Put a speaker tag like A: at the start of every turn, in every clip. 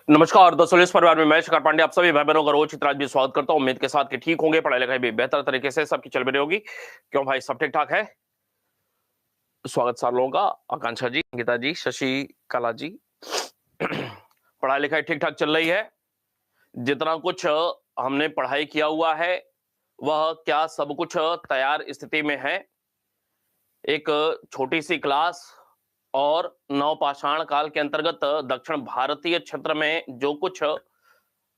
A: नमस्कार दोस्तों, इस परिवार में मैं शिखर पांडे आप सभी भाई बहनों का रोज चित्राज भी स्वागत करता हूं। उम्मीद के साथ कि ठीक होंगे, पढ़ाई लिखाई भी बेहतर तरीके से सबकी चल रही होगी। क्यों भाई, सब ठीक ठाक है? स्वागत सार लोगों का। आकांक्षा जी, गीता जी, शशि कला जी। पढ़ाई लिखाई ठीक ठाक चल रही है? जितना कुछ हमने पढ़ाई किया हुआ है वह क्या सब कुछ तैयार स्थिति में है? एक छोटी सी क्लास और नवपाषाण काल के अंतर्गत दक्षिण भारतीय क्षेत्र में जो कुछ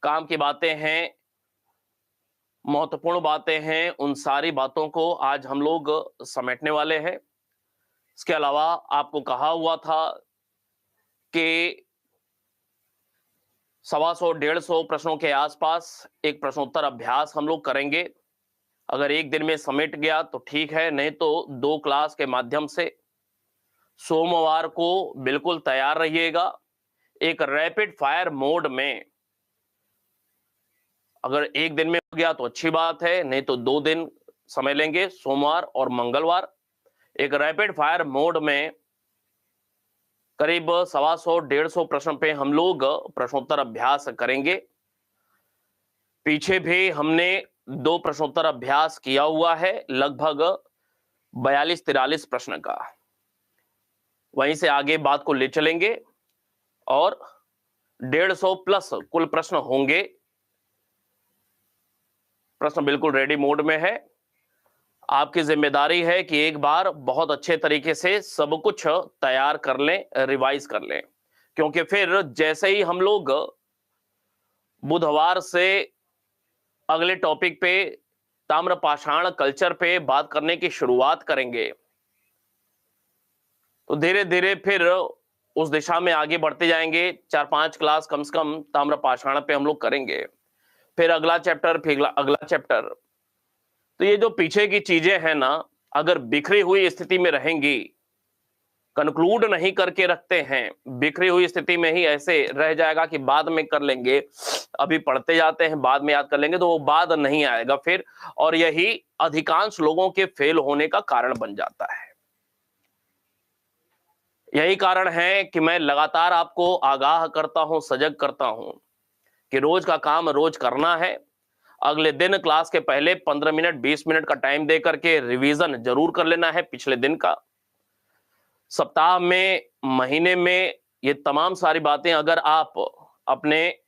A: काम की बातें हैं, महत्वपूर्ण बातें हैं, उन सारी बातों को आज हम लोग समेटने वाले हैं। इसके अलावा आपको कहा हुआ था कि 125 150 प्रश्नों के आसपास एक प्रश्नोत्तर अभ्यास हम लोग करेंगे। अगर एक दिन में समेट गया तो ठीक है, नहीं तो 2 क्लास के माध्यम से सोमवार को बिल्कुल तैयार रहिएगा। एक रैपिड फायर मोड में अगर एक दिन में हो गया तो अच्छी बात है, नहीं तो 2 दिन समय लेंगे, सोमवार और मंगलवार। एक रैपिड फायर मोड में करीब 125 150 प्रश्न पे हम लोग प्रश्नोत्तर अभ्यास करेंगे। पीछे भी हमने 2 प्रश्नोत्तर अभ्यास किया हुआ है, लगभग 42-43 प्रश्न का। वहीं से आगे बात को ले चलेंगे और 150 प्लस कुल प्रश्न होंगे। प्रश्न बिल्कुल रेडी मोड में है। आपकी जिम्मेदारी है कि एक बार बहुत अच्छे तरीके से सब कुछ तैयार कर लें, रिवाइज कर लें, क्योंकि फिर जैसे ही हम लोग बुधवार से अगले टॉपिक पे ताम्रपाषाण कल्चर पे बात करने की शुरुआत करेंगे तो धीरे धीरे फिर उस दिशा में आगे बढ़ते जाएंगे। 4-5 क्लास कम से कम ताम्रपाषाण पे हम लोग करेंगे, फिर अगला चैप्टर, फिर अगला चैप्टर। तो ये जो पीछे की चीजें हैं ना, अगर बिखरी हुई स्थिति में रहेंगी, कंक्लूड नहीं करके रखते हैं, बिखरी हुई स्थिति में ही ऐसे रह जाएगा कि बाद में कर लेंगे, अभी पढ़ते जाते हैं बाद में याद कर लेंगे, तो वो बाद नहीं आएगा फिर, और यही अधिकांश लोगों के फेल होने का कारण बन जाता है। यही कारण है कि मैं लगातार आपको आगाह करता हूं, सजग करता हूं कि रोज का काम रोज करना है। अगले दिन क्लास के पहले 15 मिनट 20 मिनट का टाइम दे करके रिवीजन जरूर कर लेना है पिछले दिन का। सप्ताह में, महीने में, ये तमाम सारी बातें अगर आप अपने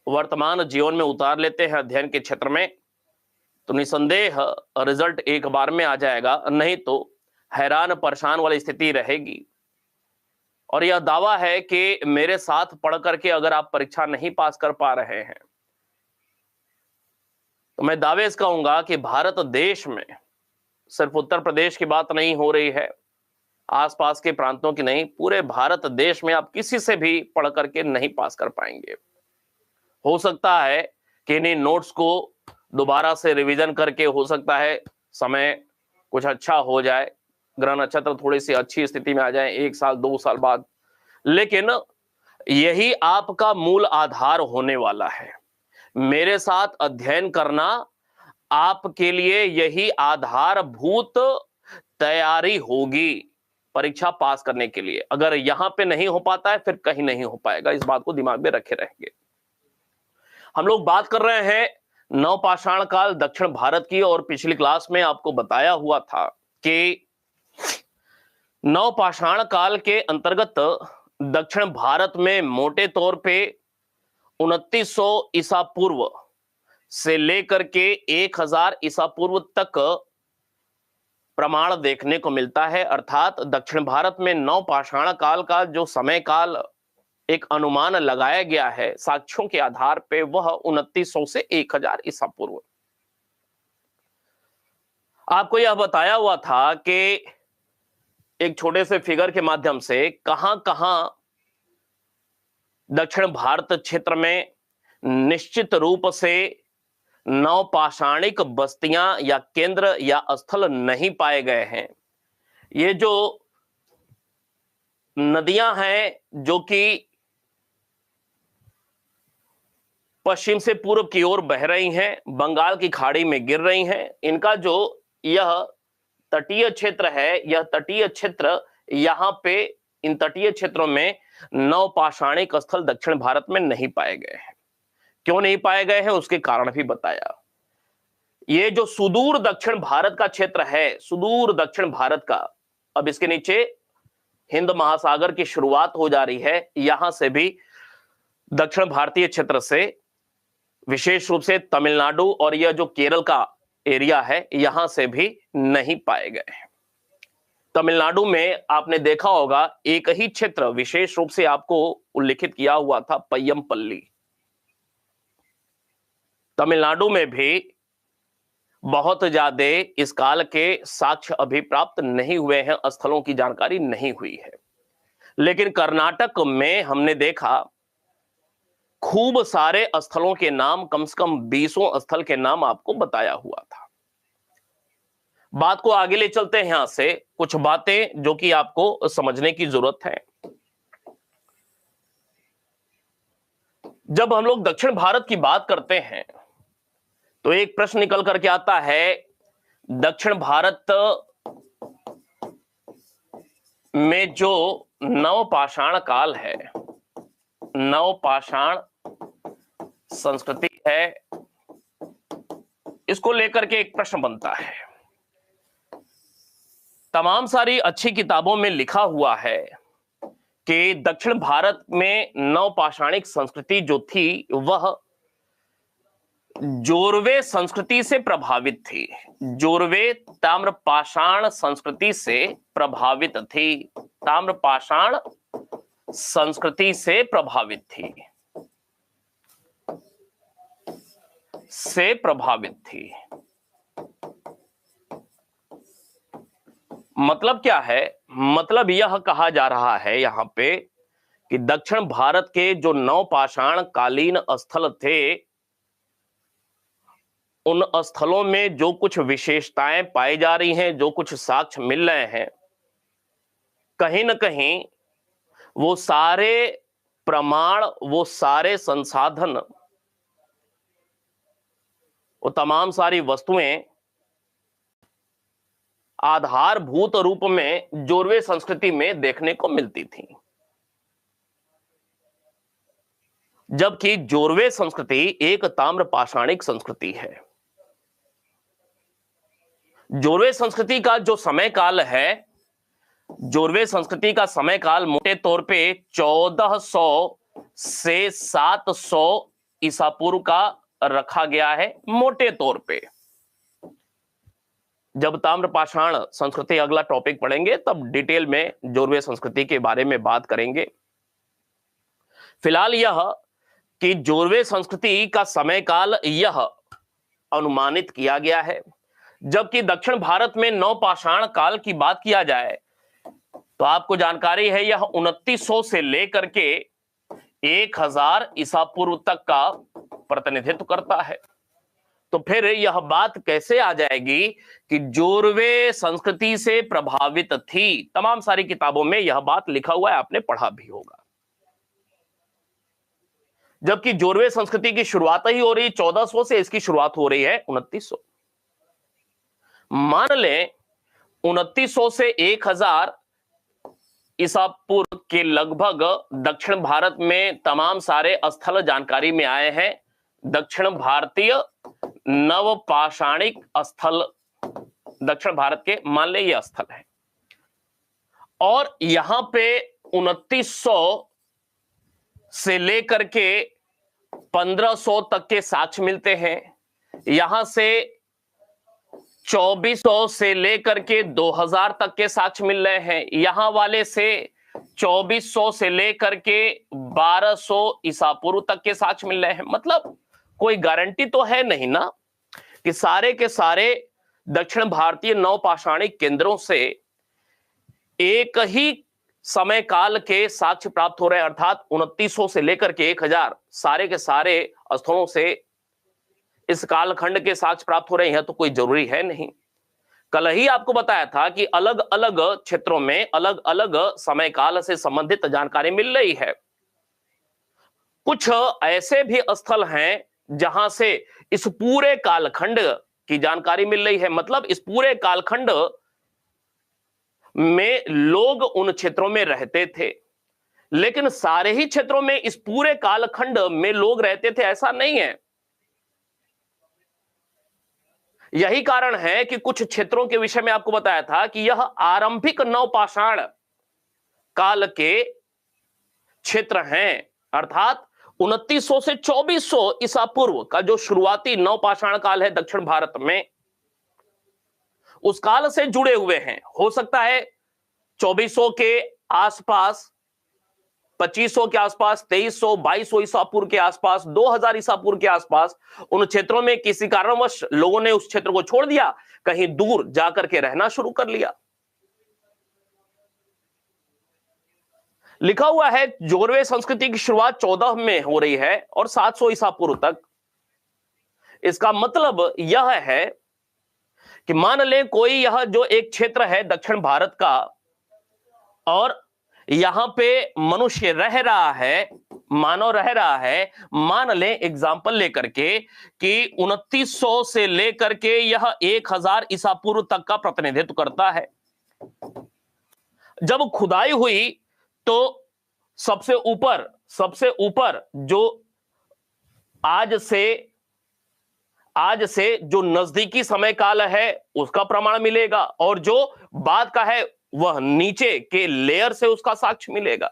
A: वर्तमान जीवन में उतार लेते हैं अध्ययन के क्षेत्र में, तो निसंदेह रिजल्ट एक बार में आ जाएगा, नहीं तो हैरान परेशान वाली स्थिति रहेगी। और यह दावा है कि मेरे साथ पढ़ करके अगर आप परीक्षा नहीं पास कर पा रहे हैं, तो मैं दावे से कहूंगा कि भारत देश में सिर्फ उत्तर प्रदेश की बात नहीं हो रही है, आसपास के प्रांतों की नहीं, पूरे भारत देश में आप किसी से भी पढ़ करके नहीं पास कर पाएंगे। हो सकता है कि इन्हीं नोट्स को दोबारा से रिवीजन करके हो सकता है समय कुछ अच्छा हो जाए, ग्रह नक्षत्र थोड़ी सी अच्छी स्थिति में आ जाए 1 साल 2 साल बाद, लेकिन यही आपका मूल आधार होने वाला है। मेरे साथ अध्ययन करना आपके लिए यही आधारभूत तैयारी होगी परीक्षा पास करने के लिए। अगर यहां पे नहीं हो पाता है, फिर कहीं नहीं हो पाएगा, इस बात को दिमाग में रखे रहेंगे। हम लोग बात कर रहे हैं नवपाषाण काल दक्षिण भारत की, और पिछली क्लास में आपको बताया हुआ था कि नवपाषाण काल के अंतर्गत दक्षिण भारत में मोटे तौर पे 2900 ईसा पूर्व से लेकर के 1000 ईसा पूर्व तक प्रमाण देखने को मिलता है। अर्थात दक्षिण भारत में नवपाषाण काल का जो समय काल एक अनुमान लगाया गया है साक्ष्यों के आधार पे, वह 2900 से 1000 ईसा पूर्व। आपको यह बताया हुआ था कि एक छोटे से फिगर के माध्यम से कहां कहां दक्षिण भारत क्षेत्र में निश्चित रूप से नवपाषाणिक बस्तियां या केंद्र या स्थल नहीं पाए गए हैं। ये जो नदियां हैं जो कि पश्चिम से पूर्व की ओर बह रही हैं, बंगाल की खाड़ी में गिर रही हैं, इनका जो यह तटीय क्षेत्र है, यह तटीय क्षेत्र, यहां पे इन तटीय क्षेत्रों में नवपाषाणिक स्थल दक्षिण भारत में नहीं पाए गए हैं। क्यों नहीं पाए गए हैं उसके कारण भी बताया। ये जो सुदूर दक्षिण भारत का क्षेत्र है, सुदूर दक्षिण भारत का, अब इसके नीचे हिंद महासागर की शुरुआत हो जा रही है, यहां से भी दक्षिण भारतीय क्षेत्र से विशेष रूप से तमिलनाडु और यह जो केरल का एरिया है, यहां से भी नहीं पाए गए। तमिलनाडु में आपने देखा होगा एक ही क्षेत्र विशेष रूप से आपको उल्लिखित किया हुआ था, पय्यमपल्ली। तमिलनाडु में भी बहुत ज्यादा इस काल के साक्ष्य अभी प्राप्त नहीं हुए हैं, स्थलों की जानकारी नहीं हुई है। लेकिन कर्नाटक में हमने देखा खूब सारे स्थलों के नाम, कम से कम 20 स्थल के नाम आपको बताया हुआ था। बात को आगे ले चलते हैं, यहां से कुछ बातें जो कि आपको समझने की जरूरत है। जब हम लोग दक्षिण भारत की बात करते हैं तो एक प्रश्न निकल करके आता है, दक्षिण भारत में जो नवपाषाण काल है, नवपाषाण संस्कृति है, इसको लेकर के एक प्रश्न बनता है। तमाम सारी अच्छी किताबों में लिखा हुआ है कि दक्षिण भारत में नवपाषाणिक संस्कृति जो थी वह जोरवे संस्कृति से प्रभावित थी। जोरवे ताम्रपाषाण संस्कृति से प्रभावित थी, ताम्रपाषाण संस्कृति से प्रभावित थी, से प्रभावित थी। मतलब क्या है? मतलब यह कहा जा रहा है यहां पे कि दक्षिण भारत के जो नवपाषाण कालीन स्थल थे, उन स्थलों में जो कुछ विशेषताएं पाई जा रही हैं, जो कुछ साक्ष्य मिल रहे हैं, कहीं ना कहीं वो सारे प्रमाण, वो सारे संसाधन, वो तमाम सारी वस्तुएं आधारभूत रूप में जोरवे संस्कृति में देखने को मिलती थी। जबकि जोरवे संस्कृति एक ताम्रपाषाणिक संस्कृति है। जोरवे संस्कृति का जो समय काल है, जोरवे संस्कृति का समय काल मोटे तौर पे 1400 से 700 ईसा पूर्व का रखा गया है, मोटे तौर पे। जब ताम्रपाषाण संस्कृति अगला टॉपिक पढ़ेंगे तब डिटेल में जोरवे संस्कृति के बारे में बात करेंगे। फिलहाल यह कि जोरवे संस्कृति का समय काल यह अनुमानित किया गया है। जबकि दक्षिण भारत में नवपाषाण काल की बात किया जाए तो आपको जानकारी है यह 2900 से लेकर के 1000 ईसा पूर्व तक का प्रतिनिधित्व करता है। तो फिर यह बात कैसे आ जाएगी कि जोरवे संस्कृति से प्रभावित थी? तमाम सारी किताबों में यह बात लिखा हुआ है, आपने पढ़ा भी होगा। जबकि जोरवे संस्कृति की शुरुआत ही हो रही 1400 से, इसकी शुरुआत हो रही है 2900। मान लें 2900 से 1000 ईसा पूर्व के लगभग दक्षिण भारत में तमाम सारे स्थल जानकारी में आए हैं। दक्षिण भारतीय नवपाषाणिक स्थल दक्षिण भारत के मान ले ये स्थल है, और यहां पे 2900 से लेकर के 1500 तक के साक्ष्य मिलते हैं। यहां से 2400 से लेकर के 2000 तक के साक्ष्य मिल रहे हैं। यहां वाले से 2400 से लेकर के 1200 ईसा पूर्व तक के साक्ष्य मिल रहे हैं। मतलब कोई गारंटी तो है नहीं ना कि सारे के सारे दक्षिण भारतीय नवपाषाणिक केंद्रों से एक ही समय काल के साक्ष्य प्राप्त हो रहे हैं, अर्थात 2900 से लेकर के 1000 सारे के सारे स्थलों से इस कालखंड के साक्ष्य प्राप्त हो रहे हैं, तो कोई जरूरी है नहीं। कल ही आपको बताया था कि अलग अलग क्षेत्रों में अलग अलग समय काल से संबंधित जानकारी मिल रही है। कुछ ऐसे भी स्थल हैं जहां से इस पूरे कालखंड की जानकारी मिल रही है। मतलब इस पूरे कालखंड में लोग उन क्षेत्रों में रहते थे, लेकिन सारे ही क्षेत्रों में इस पूरे कालखंड में लोग रहते थे ऐसा नहीं है। यही कारण है कि कुछ क्षेत्रों के विषय में आपको बताया था कि यह आरंभिक नवपाषाण काल के क्षेत्र हैं, अर्थात 2900 से 2400 ईसा पूर्व का जो शुरुआती नवपाषाण काल है दक्षिण भारत में, उस काल से जुड़े हुए हैं। हो सकता है 2400 के आसपास, 2500 के आसपास, 2300, 2200 ईसा पूर्व के आसपास, 2000 ईसा पूर्व के आसपास उन क्षेत्रों में किसी कारणवश लोगों ने उस क्षेत्र को छोड़ दिया, कहीं दूर जाकर के रहना शुरू कर लिया। लिखा हुआ है जोरवे संस्कृति की शुरुआत 14 में हो रही है और 700 ईसा पूर्व तक। इसका मतलब यह है कि मान लें कोई यह जो एक क्षेत्र है दक्षिण भारत का और यहां पे मनुष्य रह रहा है, मानव रह रहा है, मान लें एग्जाम्पल लेकर के कि 2900 से लेकर के यह 1000 ईसा पूर्व तक का प्रतिनिधित्व करता है। जब खुदाई हुई तो सबसे ऊपर जो आज से जो नजदीकी समय काल है उसका प्रमाण मिलेगा और जो बाद का है वह नीचे के लेयर से उसका साक्ष्य मिलेगा।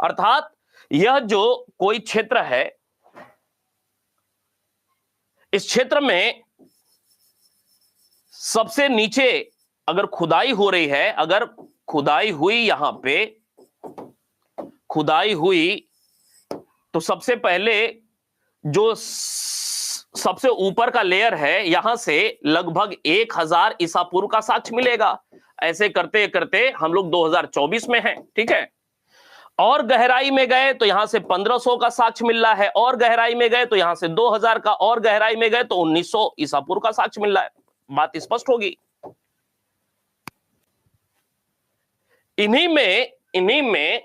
A: अर्थात यह जो कोई क्षेत्र है, इस क्षेत्र में सबसे नीचे अगर खुदाई हो रही है, अगर खुदाई हुई, यहां पे खुदाई हुई तो सबसे पहले जो सबसे ऊपर का लेयर है यहां से लगभग 1000 ईसा पूर्व का साक्ष्य मिलेगा। ऐसे करते करते हम लोग 2024 में हैं, ठीक है। और गहराई में गए तो यहां से 1500 का साक्ष्य मिल रहा है, और गहराई में गए तो यहां से 2000 का, और गहराई में गए तो 1900 ईसा पूर्व का साक्ष्य मिल रहा है। बात स्पष्ट होगी। इन्हीं में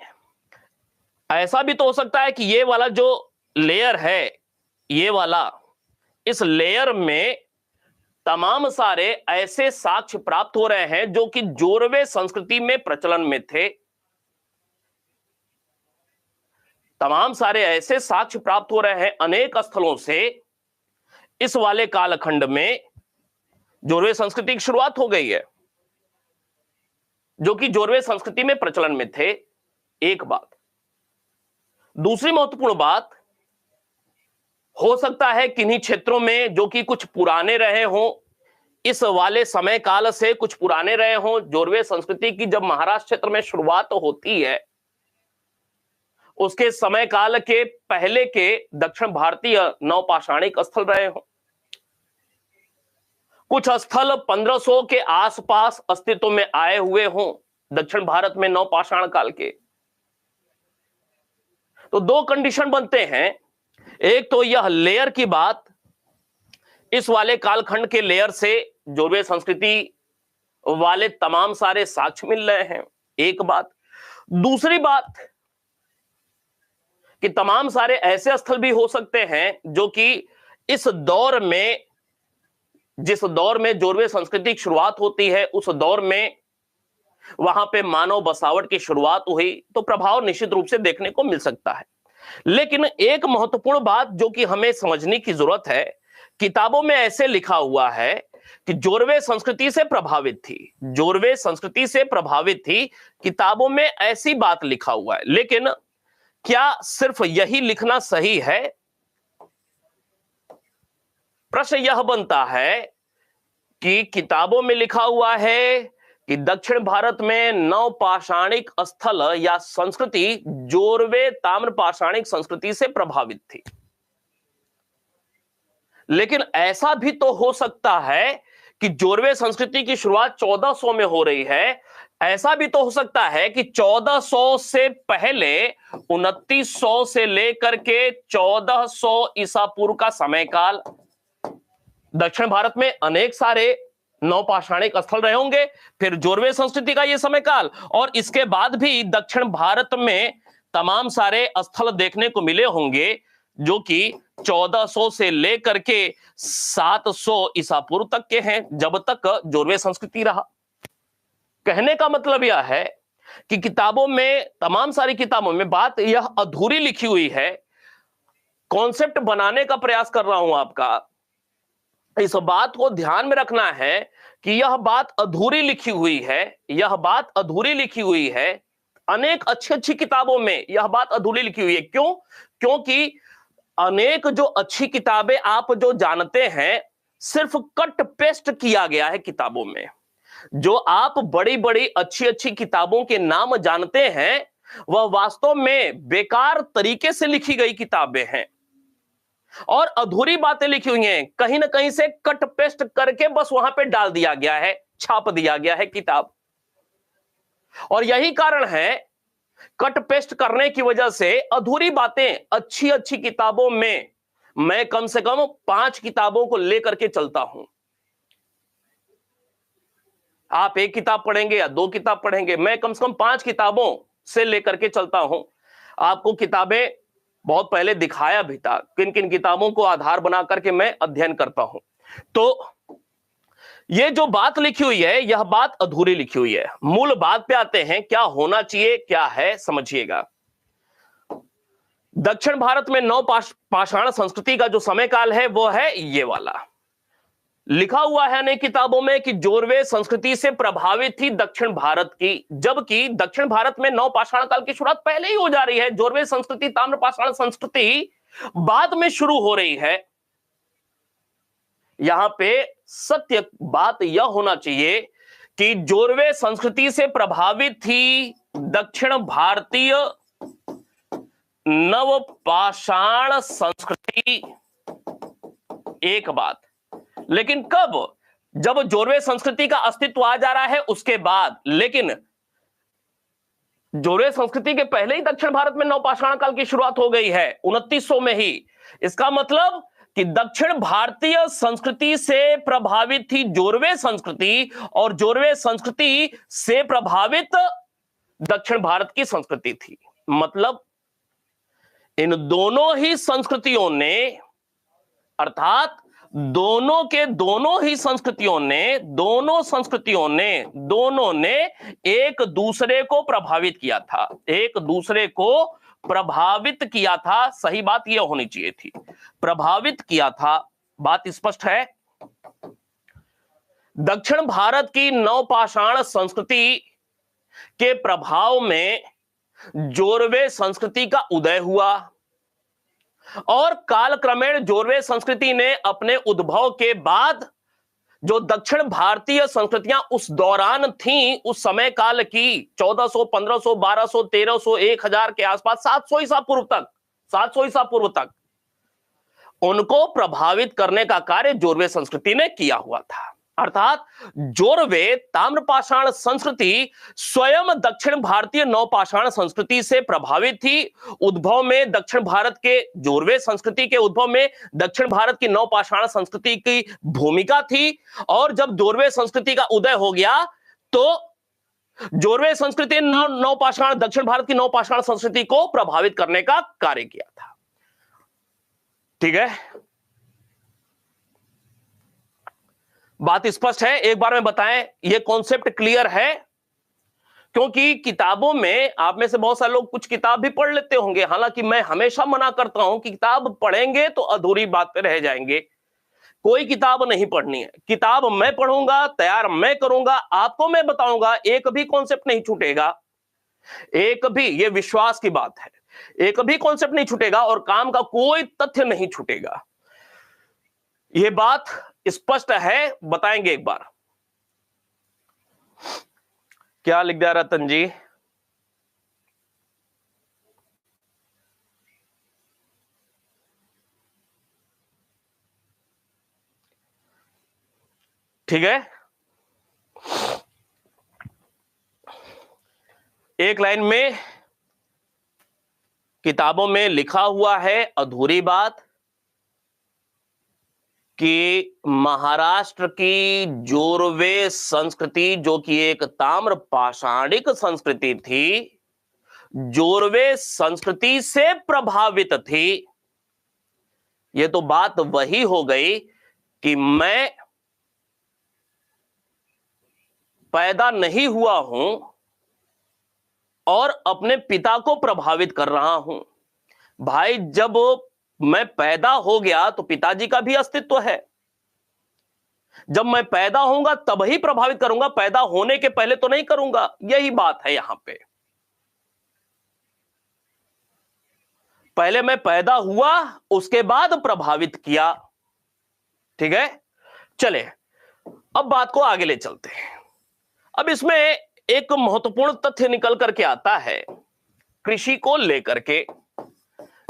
A: ऐसा भी तो हो सकता है कि ये वाला जो लेयर है, ये वाला, इस लेयर में तमाम सारे ऐसे साक्ष्य प्राप्त हो रहे हैं जो कि जोरवे संस्कृति में प्रचलन में थे। तमाम सारे ऐसे साक्ष्य प्राप्त हो रहे हैं अनेक स्थलों से। इस वाले कालखंड में जोरवे संस्कृति की शुरुआत हो गई है, जो कि जोरवे संस्कृति में प्रचलन में थे। एक बात। दूसरी महत्वपूर्ण बात, हो सकता है किन्हीं क्षेत्रों में जो कि कुछ पुराने रहे हों, इस वाले समय काल से कुछ पुराने रहे हों। जोरवे संस्कृति की जब महाराष्ट्र क्षेत्र में शुरुआत होती है, उसके समय काल के पहले के दक्षिण भारतीय नवपाषाणिक स्थल रहे हों। कुछ स्थल 1500 के आसपास अस्तित्व में आए हुए हों दक्षिण भारत में नवपाषाण काल के। तो दो कंडीशन बनते हैं। एक तो यह लेयर की बात, इस वाले कालखंड के लेयर से जोरवे संस्कृति वाले तमाम सारे साक्ष्य मिल रहे हैं, एक बात। दूसरी बात कि तमाम सारे ऐसे स्थल भी हो सकते हैं जो कि इस दौर में, जिस दौर में जोरवे संस्कृति की शुरुआत होती है, उस दौर में वहां पे मानव बसावट की शुरुआत हुई, तो प्रभाव निश्चित रूप से देखने को मिल सकता है। लेकिन एक महत्वपूर्ण बात जो कि हमें समझने की जरूरत है, किताबों में ऐसे लिखा हुआ है कि जोरवे संस्कृति से प्रभावित थी, जोरवे संस्कृति से प्रभावित थी, किताबों में ऐसी बात लिखा हुआ है। लेकिन क्या सिर्फ यही लिखना सही है? प्रश्न यह बनता है कि किताबों में लिखा हुआ है कि दक्षिण भारत में नवपाषाणिक स्थल या संस्कृति जोरवे ताम्रपाषाणिक संस्कृति से प्रभावित थी। लेकिन ऐसा भी तो हो सकता है कि जोरवे संस्कृति की शुरुआत 1400 में हो रही है। ऐसा भी तो हो सकता है कि 1400 से पहले 2900 से लेकर के 1400 ईसा पूर्व का समय काल दक्षिण भारत में अनेक सारे नवपाषाणिक स्थल रहे होंगे, फिर जोरवे संस्कृति का यह समय काल, और इसके बाद भी दक्षिण भारत में तमाम सारे स्थल देखने को मिले होंगे जो कि 1400 से लेकर के 700 ईसा पूर्व तक के हैं, जब तक जोरवे संस्कृति रहा। कहने का मतलब यह है कि किताबों में, तमाम सारी किताबों में बात यह अधूरी लिखी हुई है। कॉन्सेप्ट बनाने का प्रयास कर रहा हूं आपका, इस बात को ध्यान में रखना है कि यह बात अधूरी लिखी हुई है, यह बात अधूरी लिखी हुई है। अनेक अच्छी अच्छी किताबों में यह बात अधूरी लिखी हुई है। क्यों? क्योंकि अनेक जो अच्छी किताबें आप जो जानते हैं, सिर्फ कट पेस्ट किया गया है किताबों में। जो आप बड़ी बड़ी अच्छी अच्छी किताबों के नाम जानते हैं, वह वास्तव में बेकार तरीके से लिखी गई किताबें हैं और अधूरी बातें लिखी हुई हैं। कहीं ना कहीं से कट पेस्ट करके बस वहां पे डाल दिया गया है, छाप दिया गया है किताब। और यही कारण है, कट पेस्ट करने की वजह से अधूरी बातें अच्छी अच्छी किताबों में मैं कम से कम 5 किताबों को लेकर के चलता हूं। आप एक किताब पढ़ेंगे या 2 किताब पढ़ेंगे, मैं कम से कम 5 किताबों से लेकर के चलता हूं। आपको किताबें बहुत पहले दिखाया भी था, किन किन किताबों को आधार बना करके मैं अध्ययन करता हूं। तो ये जो बात लिखी हुई है, यह बात अधूरी लिखी हुई है। मूल बात पे आते हैं, क्या होना चाहिए, क्या है, समझिएगा। दक्षिण भारत में नव पाषाण संस्कृति का जो समय काल है वो है ये वाला। लिखा हुआ है अनेक किताबों में कि जोरवे संस्कृति से प्रभावित थी दक्षिण भारत की, जबकि दक्षिण भारत में नव पाषाण काल की शुरुआत पहले ही हो जा रही है। जोरवे संस्कृति, ताम्र पाषाण संस्कृति बाद में शुरू हो रही है। यहां पे सत्य बात यह होना चाहिए कि जोरवे संस्कृति से प्रभावित थी दक्षिण भारतीय नव पाषाण संस्कृति, एक बात। लेकिन कब? जब जोरवे संस्कृति का अस्तित्व आ जा रहा है उसके बाद। लेकिन जोरवे संस्कृति के पहले ही दक्षिण भारत में नवपाषाण काल की शुरुआत हो गई है, 2900 में ही। इसका मतलब कि दक्षिण भारतीय संस्कृति से प्रभावित थी जोरवे संस्कृति और जोरवे संस्कृति से प्रभावित दक्षिण भारत की संस्कृति थी। मतलब इन दोनों ही संस्कृतियों ने, अर्थात दोनों के दोनों ही संस्कृतियों ने, दोनों ने एक दूसरे को प्रभावित किया था, एक दूसरे को प्रभावित किया था। सही बात यह होनी चाहिए थी, प्रभावित किया था। बात स्पष्ट है। दक्षिण भारत की नवपाषाण संस्कृति के प्रभाव में जोरवे संस्कृति का उदय हुआ और कालक्रमेण जोरवे संस्कृति ने अपने उद्भव के बाद जो दक्षिण भारतीय संस्कृतियां उस दौरान थीं, उस समय काल की 1400, 1500, 1200, 1300, 1000 के आसपास, 700 ईसा पूर्व तक उनको प्रभावित करने का कार्य जोरवे संस्कृति ने किया हुआ था। अर्थात जोरवे ताम्रपाषाण संस्कृति स्वयं दक्षिण भारतीय नवपाषाण संस्कृति से प्रभावित थी। उद्भव में दक्षिण भारत के जोरवे संस्कृति के उद्भव में दक्षिण भारत की नवपाषाण संस्कृति की भूमिका थी। और जब जोरवे संस्कृति का उदय हो गया तो जोरवे संस्कृति नवपाषाण, दक्षिण भारत की नवपाषाण संस्कृति को प्रभावित करने का कार्य किया था। ठीक है, बात स्पष्ट है। एक बार में बताएं, यह कॉन्सेप्ट क्लियर है? क्योंकि किताबों में आप में से बहुत सारे लोग कुछ किताब भी पढ़ लेते होंगे, हालांकि मैं हमेशा मना करता हूं कि किताब पढ़ेंगे तो अधूरी बातें रह जाएंगे। कोई किताब नहीं पढ़नी है, किताब मैं पढ़ूंगा, तैयार मैं करूंगा, आपको मैं बताऊंगा, एक भी कॉन्सेप्ट नहीं छूटेगा, एक भी, ये विश्वास की बात है, एक भी कॉन्सेप्ट नहीं छूटेगा और काम का कोई तथ्य नहीं छूटेगा। यह बात स्पष्ट है, बताएंगे एक बार। क्या लिख दिया रतन जी? ठीक है, एक लाइन में किताबों में लिखा हुआ है अधूरी बात कि महाराष्ट्र की जोरवे संस्कृति, जो कि एक ताम्र पाषाणिक संस्कृति थी, जोरवे संस्कृति से प्रभावित थी। यह तो बात वही हो गई कि मैं पैदा नहीं हुआ हूं, और अपने पिता को प्रभावित कर रहा हूं। भाई, जब मैं पैदा हो गया तो पिताजी का भी अस्तित्व है। जब मैं पैदा होऊंगा तब ही प्रभावित करूंगा, पैदा होने के पहले तो नहीं करूंगा। यही बात है यहां पे। पहले मैं पैदा हुआ, उसके बाद प्रभावित किया। ठीक है, चले अब बात को आगे ले चलते हैं। अब इसमें एक महत्वपूर्ण तथ्य निकल करके आता है कृषि को लेकर के।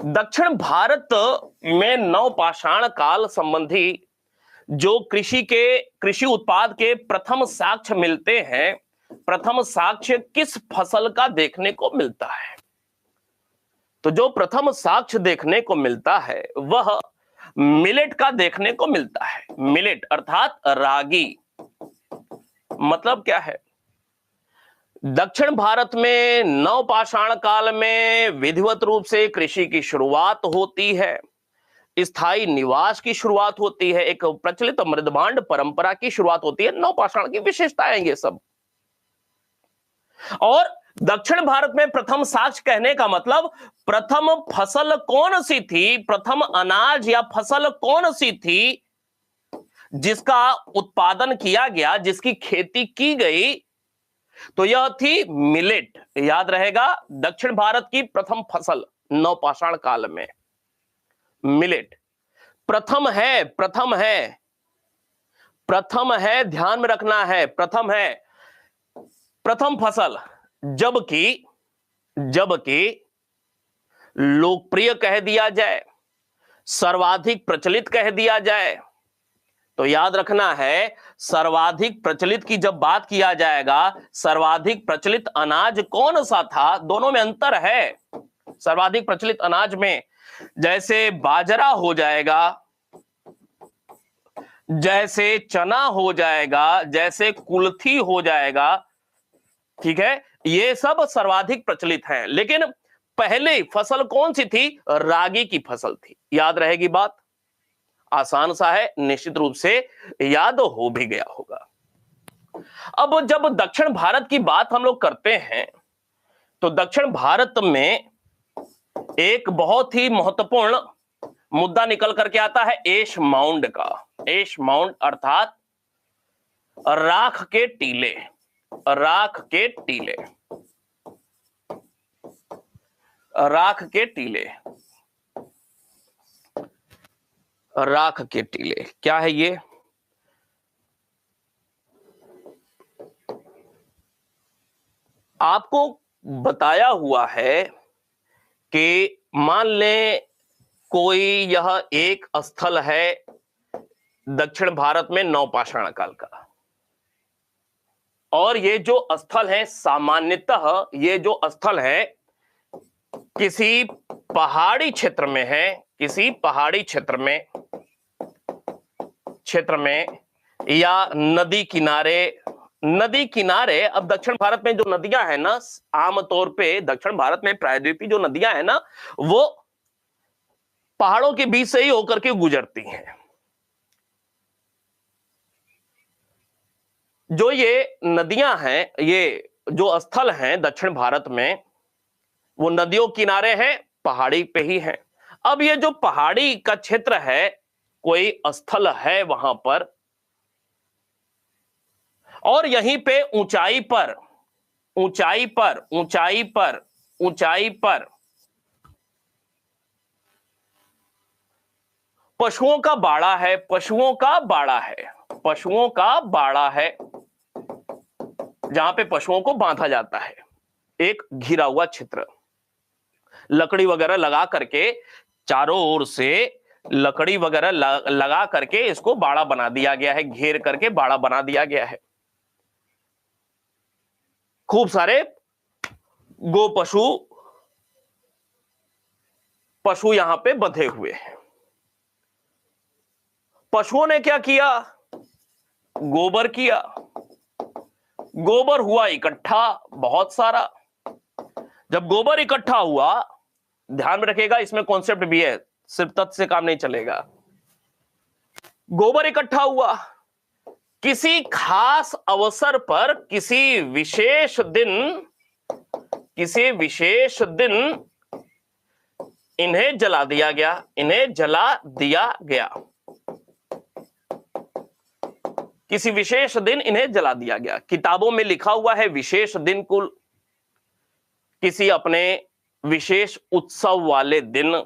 A: दक्षिण भारत में नवपाषाण काल संबंधी जो कृषि उत्पाद के प्रथम साक्ष्य मिलते हैं, प्रथम साक्ष्य किस फसल का देखने को मिलता है? तो जो प्रथम साक्ष्य देखने को मिलता है वह मिलेट का देखने को मिलता है। मिलेट अर्थात रागी। मतलब क्या है? दक्षिण भारत में नवपाषाण काल में विधिवत रूप से कृषि की शुरुआत होती है, स्थायी निवास की शुरुआत होती है, एक प्रचलित मृदभांड परंपरा की शुरुआत होती है। नवपाषाण की विशेषताएं ये सब। और दक्षिण भारत में प्रथम साक्ष्य कहने का मतलब प्रथम फसल कौन सी थी, प्रथम अनाज या फसल कौन सी थी जिसका उत्पादन किया गया, जिसकी खेती की गई, तो यह थी मिलेट। याद रहेगा, दक्षिण भारत की प्रथम फसल नवपाषाण काल में मिलेट प्रथम है। प्रथम है, प्रथम है, ध्यान में रखना है, प्रथम है, प्रथम फसल। जबकि लोकप्रिय कह दिया जाए, सर्वाधिक प्रचलित कह दिया जाए, तो याद रखना है सर्वाधिक प्रचलित की जब बात किया जाएगा, सर्वाधिक प्रचलित अनाज कौन सा था, दोनों में अंतर है। सर्वाधिक प्रचलित अनाज में जैसे बाजरा हो जाएगा, जैसे चना हो जाएगा, जैसे कुल्थी हो जाएगा। ठीक है, ये सब सर्वाधिक प्रचलित हैं। लेकिन पहले फसल कौन सी थी? रागी की फसल थी। याद रहेगी बात? आसान सा है, निश्चित रूप से याद हो भी गया होगा। अब जब दक्षिण भारत की बात हम लोग करते हैं तो दक्षिण भारत में एक बहुत ही महत्वपूर्ण मुद्दा निकल करके आता है एश माउंड का। एश माउंड अर्थात राख के टीले। राख के टीले, राख के टीले, राख के टीले क्या है ये? आपको बताया हुआ है कि मान लें कोई यह एक स्थल है दक्षिण भारत में नवपाषाण काल का, और ये जो स्थल है सामान्यतः ये जो स्थल है किसी पहाड़ी क्षेत्र में है, किसी पहाड़ी क्षेत्र में या नदी किनारे। नदी किनारे, अब दक्षिण भारत में जो नदियां हैं ना, आमतौर पे दक्षिण भारत में प्रायद्वीपीय जो नदियां हैं ना, वो पहाड़ों के बीच से ही होकर के गुजरती हैं। जो ये नदियां हैं, ये जो स्थल हैं दक्षिण भारत में, वो नदियों किनारे हैं, पहाड़ी पे ही हैं। अब ये जो पहाड़ी का क्षेत्र है, कोई स्थल है वहां पर, और यहीं पे ऊंचाई पर पशुओं का बाड़ा है, पशुओं का बाड़ा है, जहां पे पशुओं को बांधा जाता है। एक घिरा हुआ क्षेत्र, लकड़ी वगैरह लगा करके, चारों ओर से लकड़ी वगैरह लगा करके इसको बाड़ा बना दिया गया है, घेर करके बाड़ा बना दिया गया है। खूब सारे गो पशु यहां पे बंधे हुए हैं। पशुओं ने क्या किया? गोबर किया। गोबर हुआ इकट्ठा बहुत सारा। जब गोबर इकट्ठा हुआ, ध्यान में रखिएगा इसमें कॉन्सेप्ट भी है, सिर्फ तथ्य से काम नहीं चलेगा। गोबर इकट्ठा हुआ, किसी खास अवसर पर, किसी विशेष दिन किसी विशेष दिन इन्हें जला दिया गया, इन्हें जला दिया गया, किसी विशेष दिन इन्हें जला दिया गया। किताबों में लिखा हुआ है विशेष दिन को किसी अपने विशेष उत्सव वाले दिन,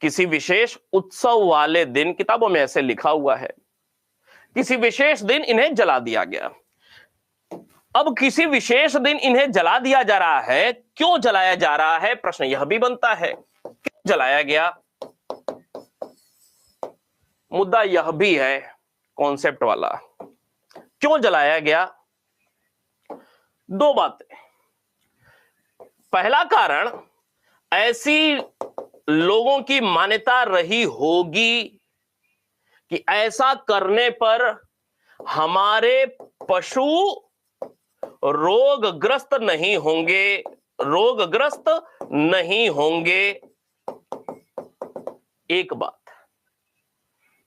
A: किसी विशेष उत्सव वाले दिन, किताबों में ऐसे लिखा हुआ है, किसी विशेष दिन इन्हें जला दिया गया। अब किसी विशेष दिन इन्हें जला दिया जा रहा है, क्यों जलाया जा रहा है, प्रश्न यह भी बनता है, क्यों जलाया गया। मुद्दा यह भी है कॉन्सेप्ट वाला, क्यों जलाया गया। दो बातें, पहला कारण ऐसी लोगों की मान्यता रही होगी कि ऐसा करने पर हमारे पशु रोगग्रस्त नहीं होंगे, रोगग्रस्त नहीं होंगे। एक बात,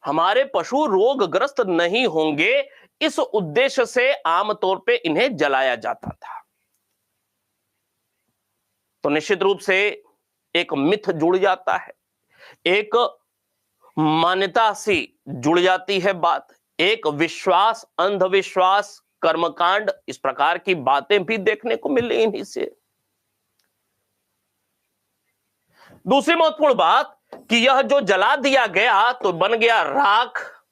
A: हमारे पशु रोगग्रस्त नहीं होंगे, इस उद्देश्य से आमतौर पे इन्हें जलाया जाता था। तो निश्चित रूप से एक मिथ जुड़ जाता है, एक मान्यता सी जुड़ जाती है बात, एक विश्वास, अंधविश्वास, कर्मकांड, इस प्रकार की बातें भी देखने को मिल रही इन्हीं से। दूसरी महत्वपूर्ण बात कि यह जो जला दिया गया तो बन गया राख।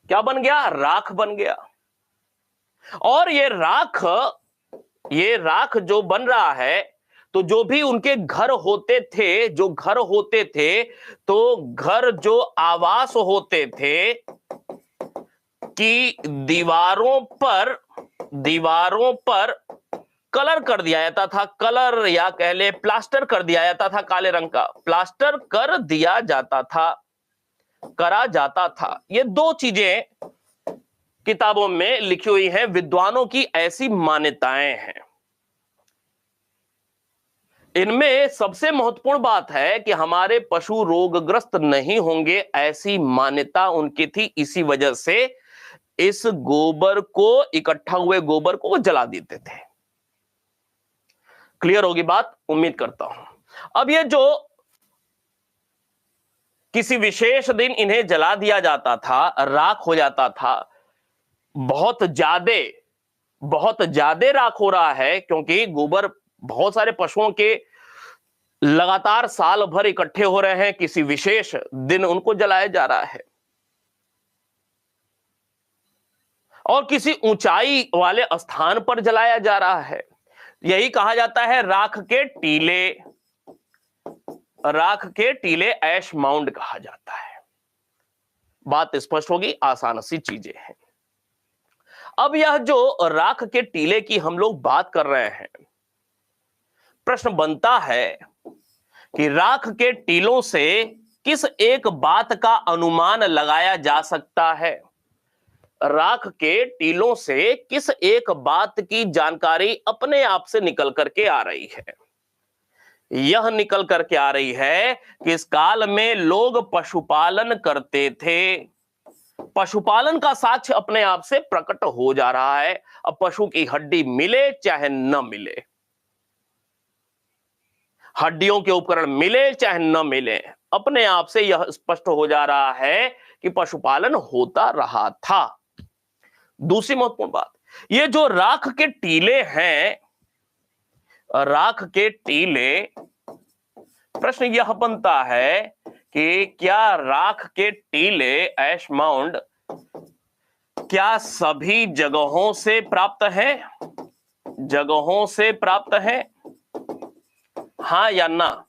A: क्या बन गया, राख बन गया। और ये राख जो बन रहा है, तो जो भी उनके घर होते थे, जो घर होते थे, तो घर जो आवास होते थे कि दीवारों पर कलर कर दिया जाता था, कलर या कह ले प्लास्टर कर दिया जाता था, काले रंग का प्लास्टर कर दिया जाता था, करा जाता था। ये दो चीजें किताबों में लिखी हुई हैं, विद्वानों की ऐसी मान्यताएं हैं। इनमें सबसे महत्वपूर्ण बात है कि हमारे पशु रोगग्रस्त नहीं होंगे, ऐसी मान्यता उनकी थी। इसी वजह से इस गोबर को, इकट्ठा हुए गोबर को वो जला देते थे। क्लियर होगी बात, उम्मीद करता हूं। अब ये जो किसी विशेष दिन इन्हें जला दिया जाता था, राख हो जाता था, बहुत ज्यादा राख हो रहा है, क्योंकि गोबर बहुत सारे पशुओं के लगातार साल भर इकट्ठे हो रहे हैं, किसी विशेष दिन उनको जलाया जा रहा है। और किसी ऊंचाई वाले स्थान पर जलाया जा रहा है। यही कहा जाता है राख के टीले, ऐश माउंड कहा जाता है। बात स्पष्ट होगी, आसान सी चीजें हैं। अब यह जो राख के टीले की हम लोग बात कर रहे हैं, प्रश्न बनता है कि राख के टीलों से किस एक बात का अनुमान लगाया जा सकता है। राख के टीलों से किस एक बात की जानकारी अपने आप से निकल करके आ रही है। यह निकल करके आ रही है कि इस काल में लोग पशुपालन करते थे। पशुपालन का साक्ष्य अपने आप से प्रकट हो जा रहा है। अब पशु की हड्डी मिले चाहे न मिले, हड्डियों के उपकरण मिले चाहे न मिले, अपने आप से यह स्पष्ट हो जा रहा है कि पशुपालन होता रहा था। दूसरी महत्वपूर्ण बात, ये जो राख के टीले हैं, राख के टीले, प्रश्न यह बनता है कि क्या राख के टीले, ऐश माउंड, क्या सभी जगहों से प्राप्त है, जगहों से प्राप्त है, हां या ना।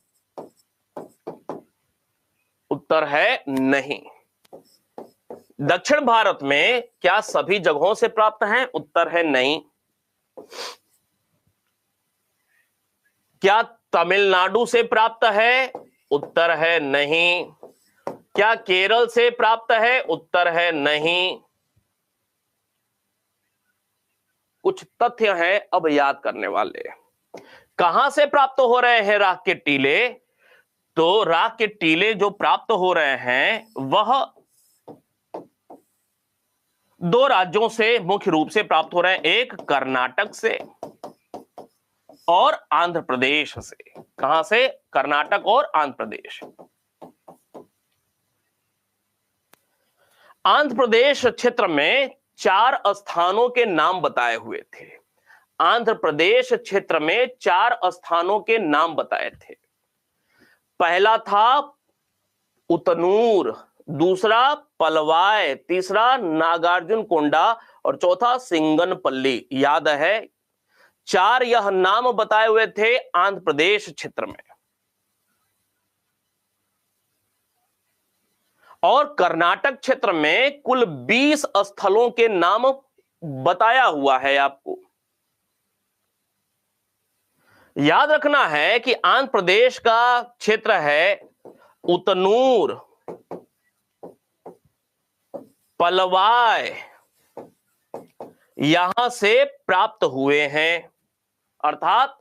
A: उत्तर है नहीं। दक्षिण भारत में क्या सभी जगहों से प्राप्त हैं, उत्तर है नहीं। क्या तमिलनाडु से प्राप्त है, उत्तर है नहीं। क्या केरल से प्राप्त है, उत्तर है नहीं। कुछ तथ्य हैं अब याद करने वाले। कहां से प्राप्त हो रहे हैं राख के टीले, तो राख के टीले जो प्राप्त हो रहे हैं दो राज्यों से मुख्य रूप से प्राप्त हो रहे हैं, एक कर्नाटक से और आंध्र प्रदेश से। कहां से? कर्नाटक और आंध्र प्रदेश। आंध्र प्रदेश क्षेत्र में 4 स्थानों के नाम बताए हुए थे। आंध्र प्रदेश क्षेत्र में 4 स्थानों के नाम बताए थे। पहला था उतनूर, दूसरा पलवाय, तीसरा नागार्जुन कोंडा और चौथा सिंगनपल्ली। याद है, 4 यह नाम बताए हुए थे आंध्र प्रदेश क्षेत्र में। और कर्नाटक क्षेत्र में कुल 20 स्थलों के नाम बताया हुआ है आपको। याद रखना है कि आंध्र प्रदेश का क्षेत्र है उतनूर, पलवाय, यहां से प्राप्त हुए हैं, अर्थात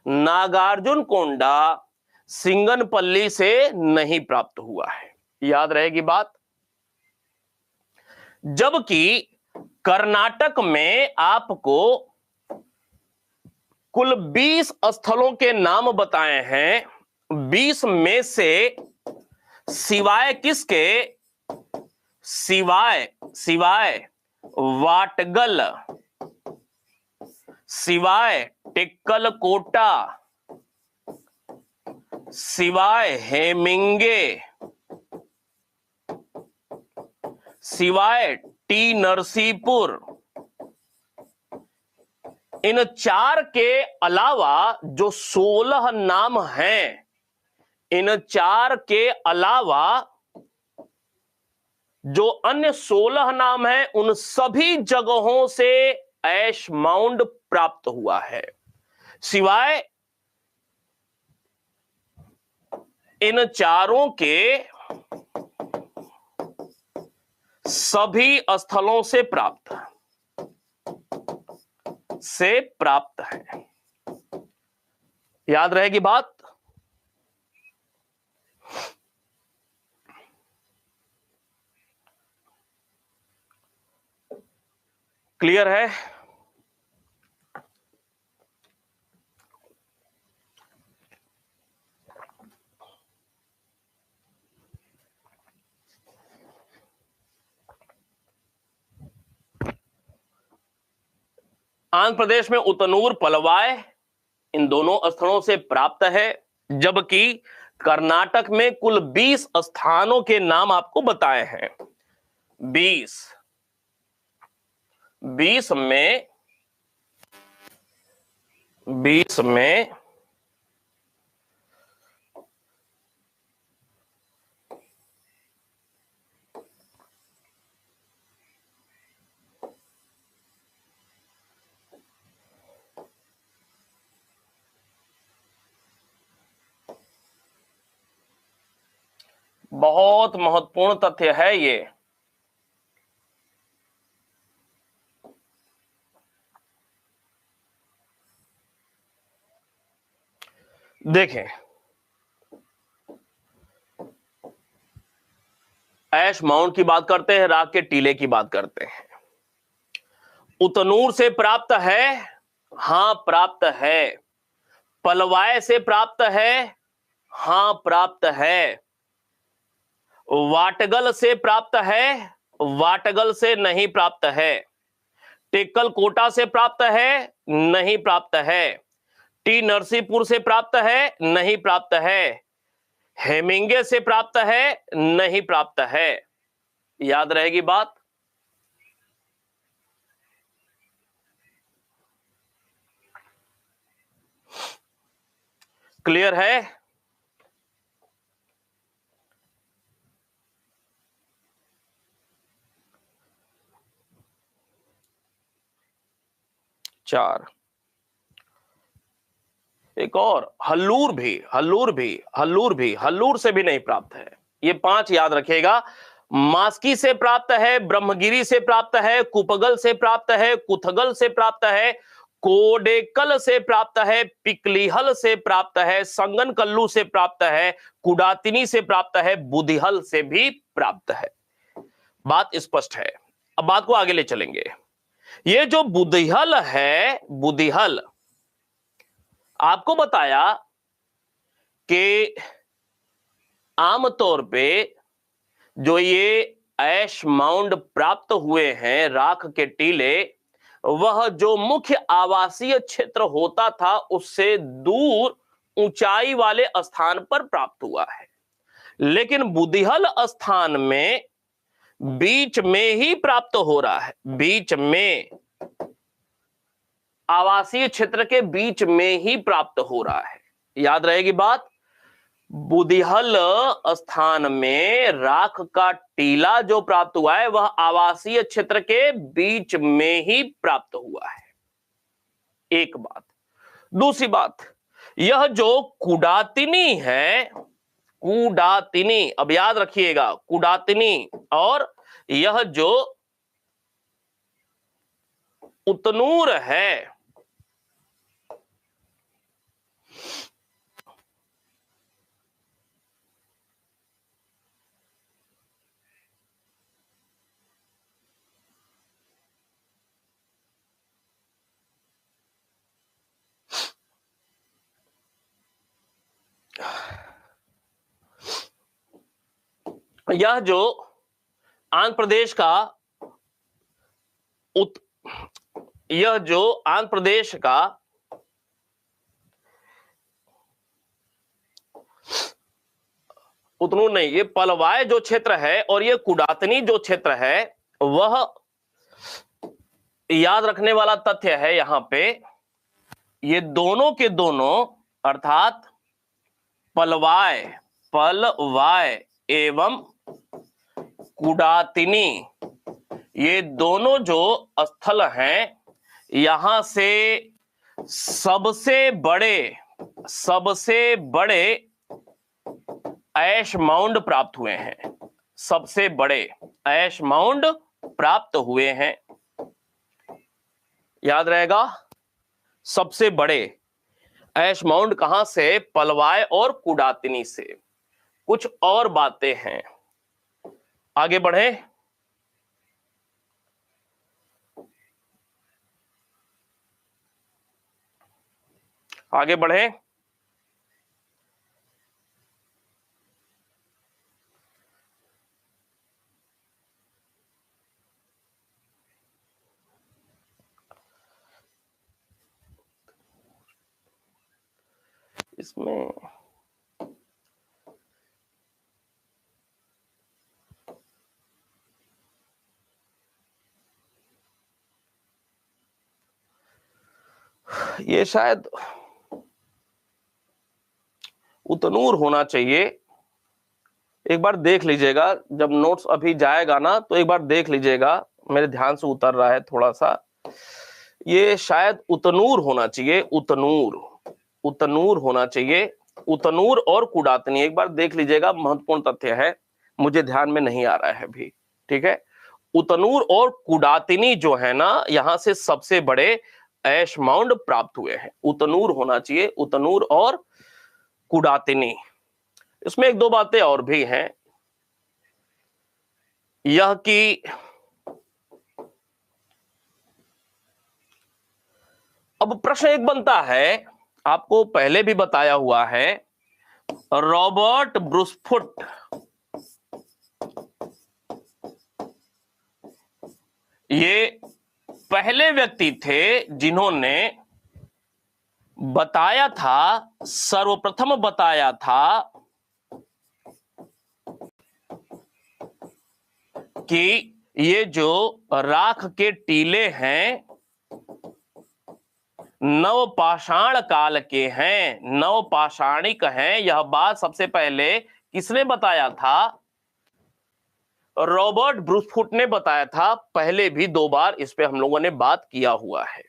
A: नागार्जुन कोंडा सिंगनपल्ली से नहीं प्राप्त हुआ है। याद रहेगी बात। जबकि कर्नाटक में आपको कुल 20 स्थलों के नाम बताए हैं। 20 में से सिवाय किसके? सिवाय वाटगल, सिवाय टेक्कल कोटा, सिवाय हेमिंगे, सिवाय टी नरसीपुर, इन 4 के अलावा जो 16 नाम हैं, इन 4 के अलावा जो अन्य 16 नाम हैं, उन सभी जगहों से ऐश माउंट प्राप्त हुआ है, सिवाय इन चारों के सभी स्थलों से प्राप्त है। याद रहेगी बात। क्लियर है? आंध्र प्रदेश में उतनूर, पलवाय इन दोनों स्थलों से प्राप्त है, जबकि कर्नाटक में कुल 20 स्थानों के नाम आपको बताए हैं। 20 में बहुत महत्वपूर्ण तथ्य है ये। देखें, ऐश माउंट की बात करते हैं, राग के टीले की बात करते हैं। उतनूर से प्राप्त है, हां प्राप्त है। पलवाय से प्राप्त है, हां प्राप्त है। वाटगल से प्राप्त है, वाटगल से नहीं प्राप्त है। टेक्कल कोटा से प्राप्त है, नहीं प्राप्त है। टी नरसीपुर से प्राप्त है, नहीं प्राप्त है। हेमिंगे से प्राप्त है, नहीं प्राप्त है। याद रहेगी बात। क्लियर है? चार, एक और हल्लूर से भी नहीं प्राप्त है। ये 5 याद रखिएगा। मास्की से प्राप्त है, ब्रह्मगिरी से प्राप्त है, कुपगल से प्राप्त है, कुथगल से प्राप्त है, कोडेकल से प्राप्त है, पिकलीहल से प्राप्त है, संगनकल्लू से प्राप्त है, कुडातिनी से प्राप्त है, बुधिहल से भी प्राप्त है। बात स्पष्ट है। अब बात को आगे ले चलेंगे। ये जो बुधिहल है, बुधिहल, आपको बताया कि आमतौर पे जो ये ऐश माउंड प्राप्त हुए हैं, राख के टीले, वह जो मुख्य आवासीय क्षेत्र होता था उससे दूर ऊंचाई वाले स्थान पर प्राप्त हुआ है। लेकिन बुधिहल स्थान में बीच में ही प्राप्त हो रहा है, बीच में, आवासीय क्षेत्र के बीच में ही प्राप्त हो रहा है। याद रहेगी बात, बुधिहल स्थान में राख का टीला जो प्राप्त हुआ है वह आवासीय क्षेत्र के बीच में ही प्राप्त हुआ है। एक बात। दूसरी बात, यह जो कुडातिनी है, कुडातिनी, अब याद रखिएगा, कुडातिनी, और यह जो उतनूर है, यह जो आंध्र प्रदेश का यह जो आंध्र प्रदेश का उतनूर नहीं, ये पलवाय जो क्षेत्र है और ये कुडातनी जो क्षेत्र है, वह याद रखने वाला तथ्य है यहां पे, ये दोनों के दोनों अर्थात पलवाय, पलवाय एवं कुडातिनी, ये दोनों जो स्थल हैं, यहां से सबसे बड़े ऐश माउंड प्राप्त हुए हैं, सबसे बड़े ऐश माउंड प्राप्त हुए हैं। याद रहेगा, सबसे बड़े ऐश माउंड कहां से? पलवाय और कुडातिनी से। कुछ और बातें हैं, आगे बढ़े। आगे बढ़े। इसमें ये शायद उतनूर होना चाहिए। एक बार देख लीजिएगा, जब नोट्स अभी जाएगा ना तो एक बार देख लीजिएगा, मेरे ध्यान से उतर रहा है थोड़ा सा, ये शायद उतनूर होना चाहिए, उतनूर, उतनूर होना चाहिए। उतनूर और कुडातनी एक बार देख लीजिएगा, महत्वपूर्ण तथ्य है, मुझे ध्यान में नहीं आ रहा है अभी, ठीक है। उतनूर और कुडातनी जो है ना, यहां से सबसे बड़े ऐश माउंड प्राप्त हुए हैं। उतनूर होना चाहिए, उतनूर और कुडातिनी। इसमें एक दो बातें और भी हैं, यह कि अब प्रश्न एक बनता है, आपको पहले भी बताया हुआ है, रॉबर्ट ब्रूसफुट ये पहले व्यक्ति थे जिन्होंने बताया था, सर्वप्रथम बताया था कि ये जो राख के टीले हैं नवपाषाण काल के हैं, नवपाषाणिक हैं। यह बात सबसे पहले किसने बताया था? रॉबर्ट ब्रूसफुट ने बताया था। पहले भी 2 बार इस पे हम लोगों ने बात किया हुआ है।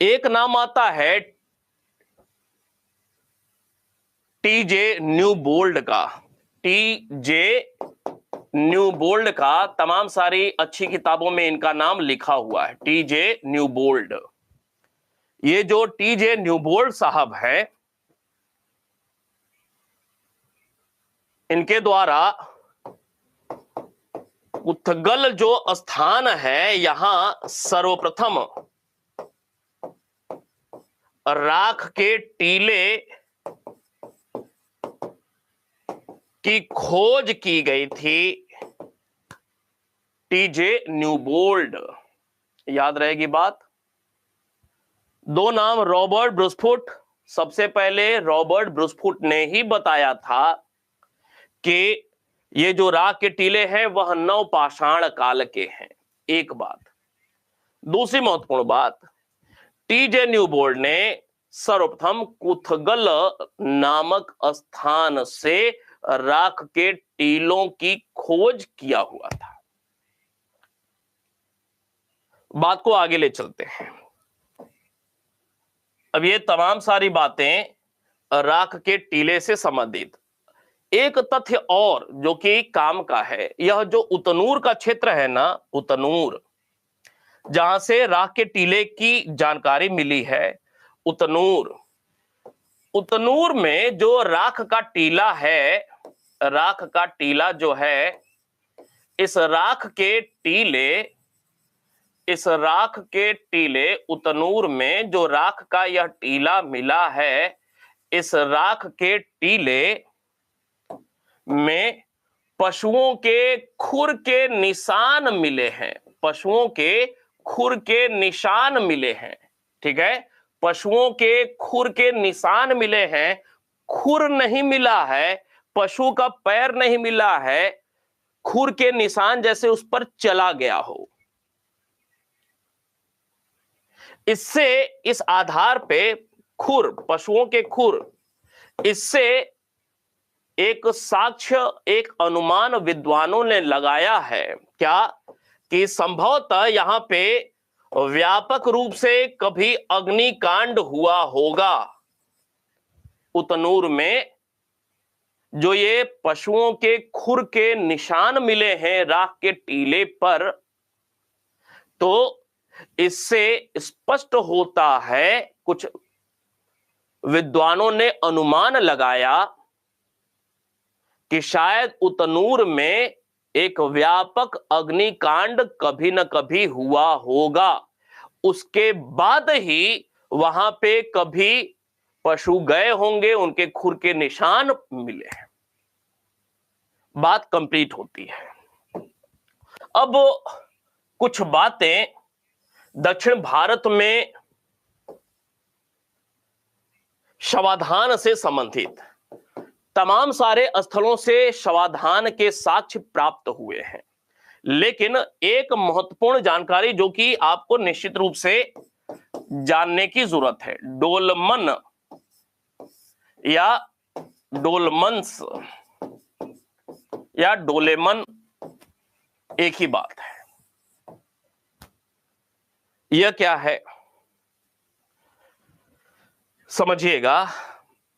A: एक नाम आता है टीजे न्यूबोल्ड का, टीजे न्यूबोल्ड का, तमाम सारी अच्छी किताबों में इनका नाम लिखा हुआ है, टीजे न्यूबोल्ड। ये जो टीजे न्यूबोल्ड साहब है, इनके द्वारा उत्गल जो स्थान है, यहां सर्वप्रथम राख के टीले की खोज की गई थी। टीजे न्यूबोल्ड, याद रहेगी बात। दो नाम रॉबर्ट ब्रूसफुट, सबसे पहले रॉबर्ट ब्रूसफुट ने ही बताया था कि ये जो राख के टीले हैं वह नवपाषाण काल के हैं, एक बात। दूसरी महत्वपूर्ण बात, टीजे न्यूबोल्ड ने सर्वप्रथम कुथगल नामक स्थान से राख के टीलों की खोज किया हुआ था। बात को आगे ले चलते हैं। अब ये तमाम सारी बातें राख के टीले से संबंधित। एक तथ्य और जो कि काम का है, यह जो उतनूर का क्षेत्र है ना, उतनूर, जहां से राख के टीले की जानकारी मिली है, उतनूर, उतनूर में जो राख का टीला है, राख का टीला जो है, इस राख के टीले उतनूर में जो राख का यह टीला मिला है, इस राख के टीले में पशुओं के खुर के निशान मिले हैं। पशुओं के खुर के निशान मिले हैं, ठीक है, पशुओं के खुर के निशान मिले हैं। खुर नहीं मिला है, पशु का पैर नहीं मिला है, खुर के निशान जैसे उस पर चला गया हो। इससे, इस आधार पे खुर, पशुओं के खुर, इससे एक साक्ष्य, एक अनुमान विद्वानों ने लगाया है, क्या, कि संभवतः यहां पे व्यापक रूप से कभी अग्निकांड हुआ होगा। उतनूर में जो ये पशुओं के खुर के निशान मिले हैं राख के टीले पर, तो इससे स्पष्ट होता है, कुछ विद्वानों ने अनुमान लगाया कि शायद उतनूर में एक व्यापक अग्निकांड कभी न कभी हुआ होगा। उसके बाद ही वहां पे कभी पशु गए होंगे, उनके खुर के निशान मिले हैं। बात कंप्लीट होती है। अब कुछ बातें दक्षिण भारत में शवाधान से संबंधित, तमाम सारे स्थलों से शवाधान के साक्ष्य प्राप्त हुए हैं, लेकिन एक महत्वपूर्ण जानकारी जो कि आपको निश्चित रूप से जानने की जरूरत है, डोलमन या डोलमन्स या डोलेमन एक ही बात है। यह क्या है समझिएगा,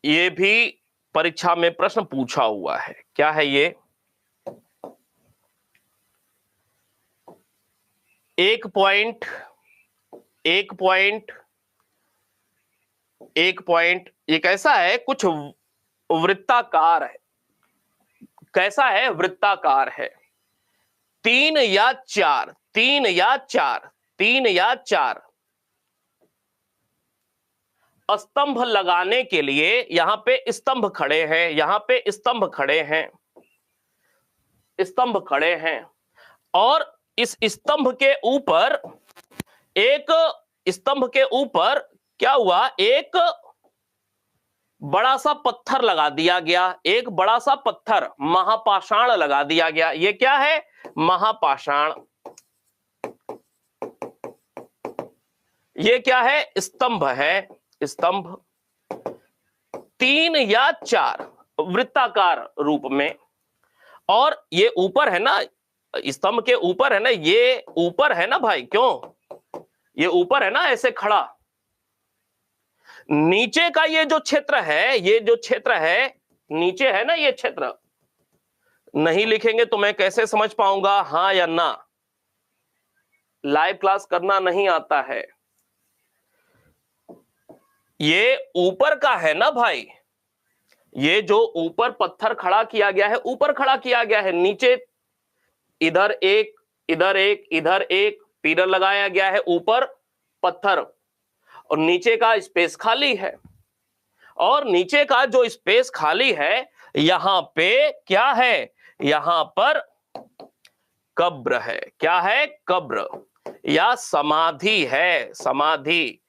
A: यह भी परीक्षा में प्रश्न पूछा हुआ है। क्या है ये? एक पॉइंट ये कैसा है, कुछ वृत्ताकार है। कैसा है? वृत्ताकार है। तीन या चार स्तंभ लगाने के लिए यहां पे स्तंभ खड़े हैं, यहां पे स्तंभ खड़े हैं, और इस स्तंभ के ऊपर क्या हुआ, एक बड़ा सा पत्थर लगा दिया गया, एक बड़ा सा पत्थर महापाषाण लगा दिया गया। ये क्या है? महापाषाण। ये क्या है? स्तंभ है, स्तंभ। तीन या चार वृत्ताकार रूप में, और ये ऊपर है ना, स्तंभ के ऊपर है ना, ये ऊपर है ना भाई, क्यों? ये ऊपर है ना ऐसे खड़ा। नीचे का ये जो क्षेत्र है, नीचे है ना ये क्षेत्र, नहीं लिखेंगे तो मैं कैसे समझ पाऊंगा हां या ना? लाइव क्लास करना नहीं आता है। ये ऊपर का है ना भाई, ये जो ऊपर पत्थर खड़ा किया गया है, ऊपर खड़ा किया गया है, नीचे इधर एक, इधर एक, इधर एक पिलर लगाया गया है, ऊपर पत्थर, और नीचे का स्पेस खाली है। और नीचे का जो स्पेस खाली है, यहां पे क्या है? यहां पर कब्र है। क्या है? कब्र या समाधि है, समाधि।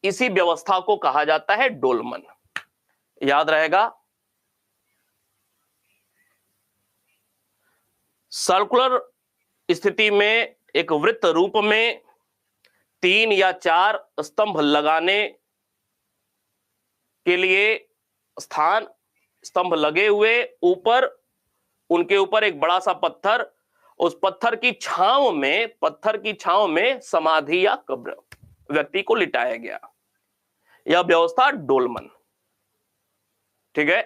A: इसी व्यवस्था को कहा जाता है डोलमन। याद रहेगा। सर्कुलर स्थिति में एक वृत्त रूप में 3 या 4 स्तंभ लगाने के लिए स्थान, स्तंभ लगे हुए, ऊपर उनके ऊपर एक बड़ा सा पत्थर, उस पत्थर की छांव में, पत्थर की छांव में समाधि या कब्र, व्यक्ति को लिटाया गया। यह व्यवस्था डोलमन। ठीक है।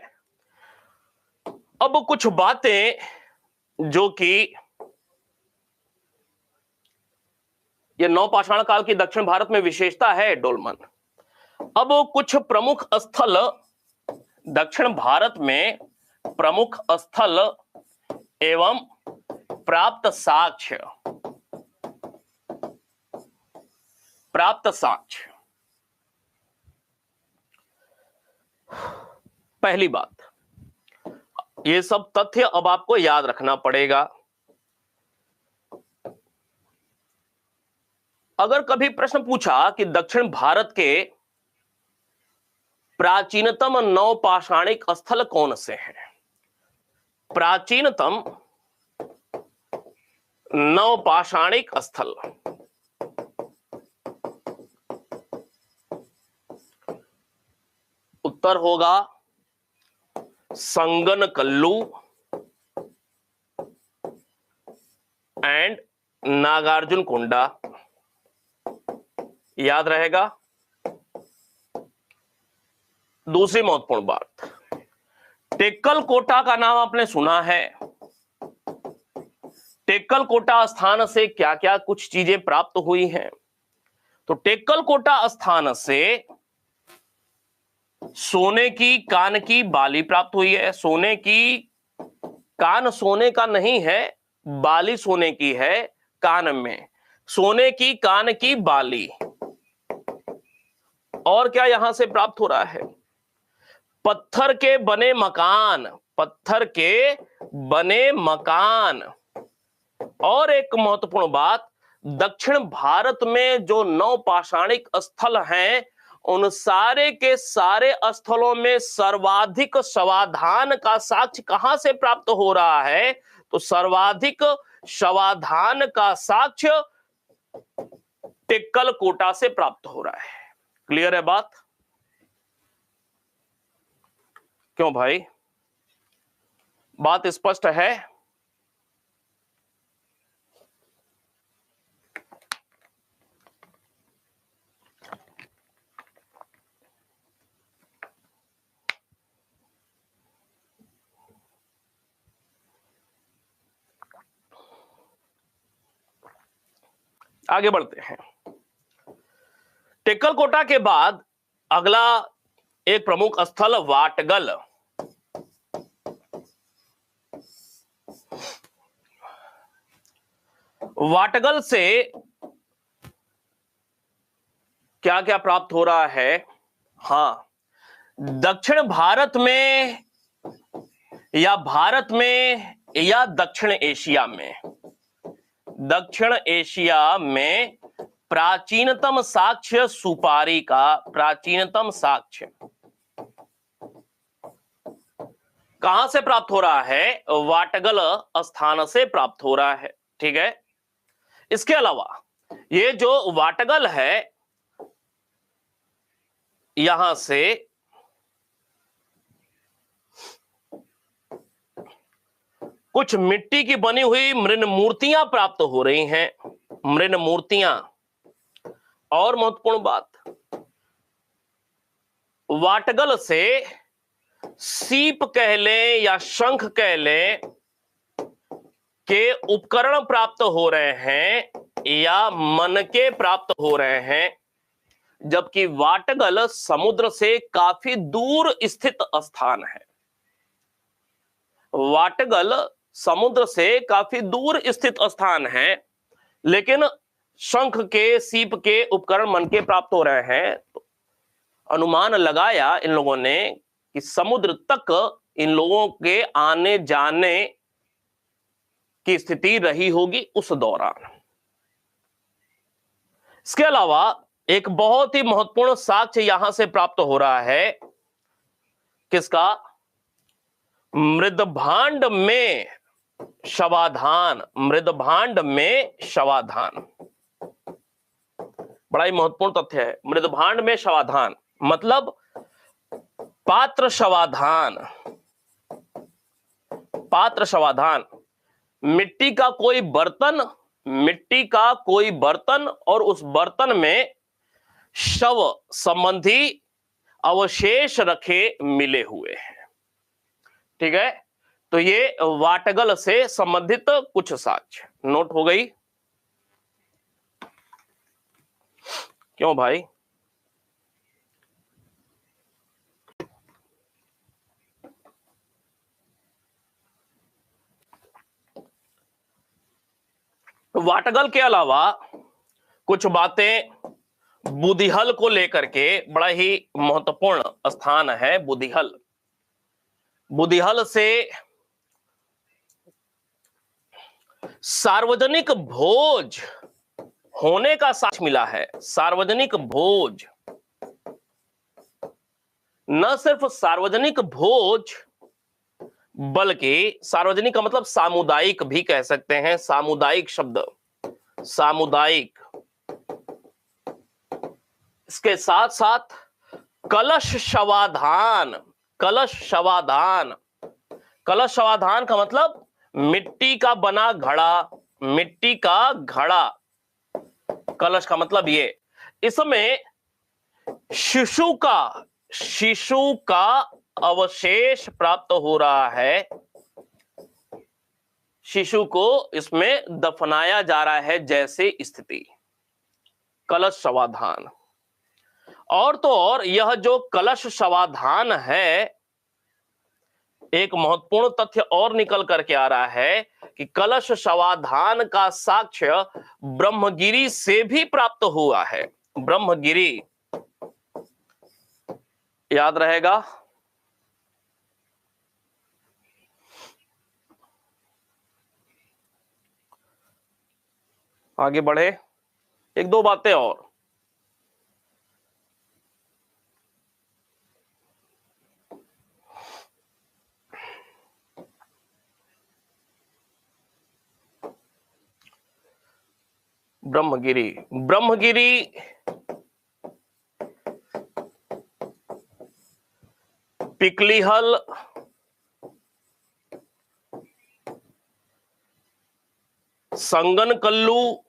A: अब कुछ बातें जो कि यह नवपाषाण काल की दक्षिण भारत में विशेषता है डोलमन। अब कुछ प्रमुख स्थल दक्षिण भारत में, प्रमुख स्थल एवं प्राप्त साक्ष्य, प्राप्त साक्ष्य। पहली बात, ये सब तथ्य अब आपको याद रखना पड़ेगा। अगर कभी प्रश्न पूछा कि दक्षिण भारत के प्राचीनतम नवपाषाणिक स्थल कौन से हैं, प्राचीनतम नवपाषाणिक स्थल, उत्तर होगा संगनकल्लू एंड नागार्जुनकोंडा। याद रहेगा। दूसरी महत्वपूर्ण बात, टेक्कलकोटा का नाम आपने सुना है। टेक्कलकोटा स्थान से क्या क्या कुछ चीजें प्राप्त हुई हैं? तो टेक्कलकोटा स्थान से सोने की कान की बाली प्राप्त हुई है। सोने की कान सोने का नहीं है, बाली सोने की है, कान में सोने की कान की बाली। और क्या यहां से प्राप्त हो रहा है? पत्थर के बने मकान, पत्थर के बने मकान। और एक महत्वपूर्ण बात, दक्षिण भारत में जो नवपाषाणिक स्थल हैं, उन सारे के सारे स्थलों में सर्वाधिक शवाधान का साक्ष्य कहां से प्राप्त हो रहा है? तो सर्वाधिक शवाधान का साक्ष्य टेक्कलकोटा से प्राप्त हो रहा है। क्लियर है बात? क्यों भाई, बात स्पष्ट है? आगे बढ़ते हैं। टेक्कलकोटा के बाद अगला एक प्रमुख स्थल वाटगल। वाटगल से क्या क्या प्राप्त हो रहा है? हां, दक्षिण भारत में या भारत में या दक्षिण एशिया में, दक्षिण एशिया में प्राचीनतम साक्ष्य सुपारी का, प्राचीनतम साक्ष्य कहां से प्राप्त हो रहा है? वाटगल स्थान से प्राप्त हो रहा है। ठीक है। इसके अलावा ये जो वाटगल है, यहां से कुछ मिट्टी की बनी हुई मृण मूर्तियां प्राप्त हो रही हैं, मृण मूर्तियां। और महत्वपूर्ण बात, वाटगल से सीप कह लें या शंख कह लें के उपकरण प्राप्त हो रहे हैं या मनके प्राप्त हो रहे हैं। जबकि वाटगल समुद्र से काफी दूर स्थित स्थान है। वाटगल समुद्र से काफी दूर स्थित स्थान है, लेकिन शंख के, सीप के उपकरण मन के प्राप्त हो रहे हैं। तो अनुमान लगाया इन लोगों ने कि समुद्र तक इन लोगों के आने जाने की स्थिति रही होगी उस दौरान। इसके अलावा एक बहुत ही महत्वपूर्ण साक्ष्य यहां से प्राप्त हो रहा है, किसका? मृदभांड में शवाधान। मृदभांड में शवाधान बड़ा ही महत्वपूर्ण तथ्य है। मृदभांड में शवाधान मतलब पात्र शवाधान। पात्र शवाधान मिट्टी का कोई बर्तन, मिट्टी का कोई बर्तन और उस बर्तन में शव संबंधी अवशेष रखे मिले हुए हैं। ठीक है, तो ये वाटगल से संबंधित कुछ साक्ष्य नोट हो गई। क्यों भाई? वाटगल के अलावा कुछ बातें बुधिहल को लेकर के, बड़ा ही महत्वपूर्ण स्थान है बुधिहल। बुधिहल से सार्वजनिक भोज होने का साक्ष्य मिला है। सार्वजनिक भोज, न सिर्फ सार्वजनिक भोज बल्कि सार्वजनिक का मतलब सामुदायिक भी कह सकते हैं। सामुदायिक शब्द, सामुदायिक। इसके साथ साथ कलश शवाधान। कलश शवाधान, कलश शवाधान का मतलब मिट्टी का बना घड़ा। मिट्टी का घड़ा, कलश का मतलब ये। इसमें शिशु का अवशेष प्राप्त हो रहा है। शिशु को इसमें दफनाया जा रहा है जैसे स्थिति। कलश शवाधान। और तो और यह जो कलश शवाधान है, एक महत्वपूर्ण तथ्य और निकल करके आ रहा है कि कलश शवाधान का साक्ष्य ब्रह्मगिरी से भी प्राप्त हुआ है। ब्रह्मगिरी, याद रहेगा। आगे बढ़े, एक दो बातें और। ब्रह्मगिरी, ब्रह्मगिरी पिकलीहल, संगनकल्लू,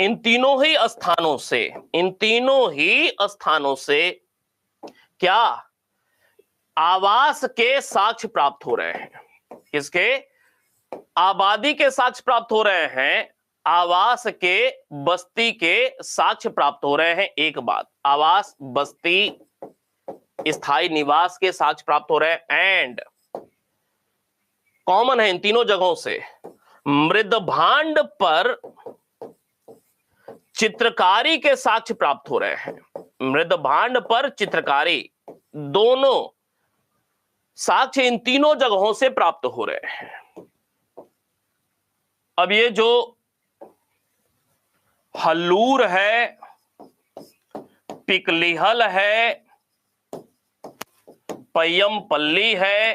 A: इन तीनों ही स्थानों से क्या आवास के साक्ष्य प्राप्त हो रहे हैं। किसके? आबादी के साक्ष्य प्राप्त हो रहे हैं। आवास के, बस्ती के साक्ष्य प्राप्त हो रहे हैं। एक बात, आवास, बस्ती, स्थायी निवास के साक्ष्य प्राप्त हो रहे हैं। एंड कॉमन है इन तीनों जगहों से, मृदभांड पर चित्रकारी के साक्ष्य प्राप्त हो रहे हैं। मृदभांड पर चित्रकारी, दोनों साक्ष्य इन तीनों जगहों से प्राप्त हो रहे हैं। अब ये जो हल्लूर है, पिकलीहल है, पय्यमपल्ली है,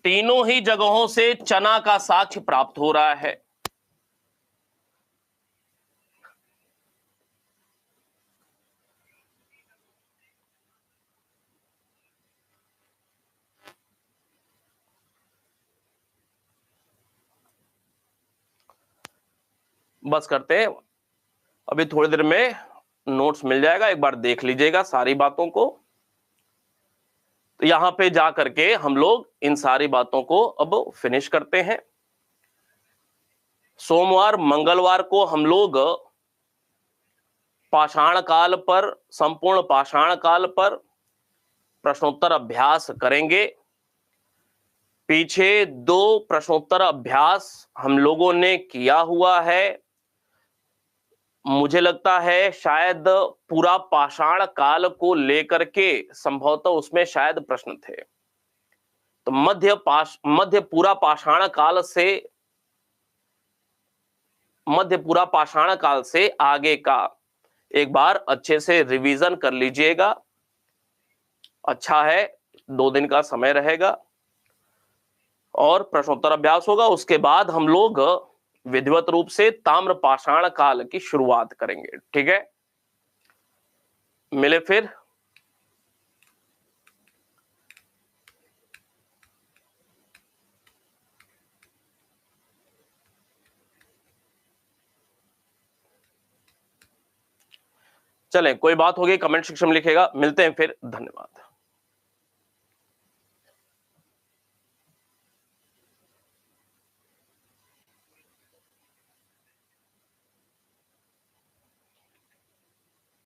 A: तीनों ही जगहों से चना का साक्ष्य प्राप्त हो रहा है। बस करते हैं, अभी थोड़ी देर में नोट्स मिल जाएगा, एक बार देख लीजिएगा सारी बातों को। तो यहां पे जा करके हम लोग इन सारी बातों को अब फिनिश करते हैं। सोमवार मंगलवार को हम लोग पाषाण काल पर, संपूर्ण पाषाण काल पर प्रश्नोत्तर अभ्यास करेंगे। पीछे 2 प्रश्नोत्तर अभ्यास हम लोगों ने किया हुआ है। मुझे लगता है शायद पूरा पाषाण काल को लेकर के संभवतः उसमें शायद प्रश्न थे। तो मध्य पूरा पाषाण काल से, मध्य पूरा पाषाण काल से आगे का एक बार अच्छे से रिवीजन कर लीजिएगा। अच्छा है, 2 दिन का समय रहेगा और प्रश्नोत्तर अभ्यास होगा। उसके बाद हम लोग विधिवत रूप से ताम्र पाषाण काल की शुरुआत करेंगे। ठीक है, मिले फिर। चलें, कोई बात होगी कमेंट सेक्शन में लिखेगा। मिलते हैं फिर, धन्यवाद।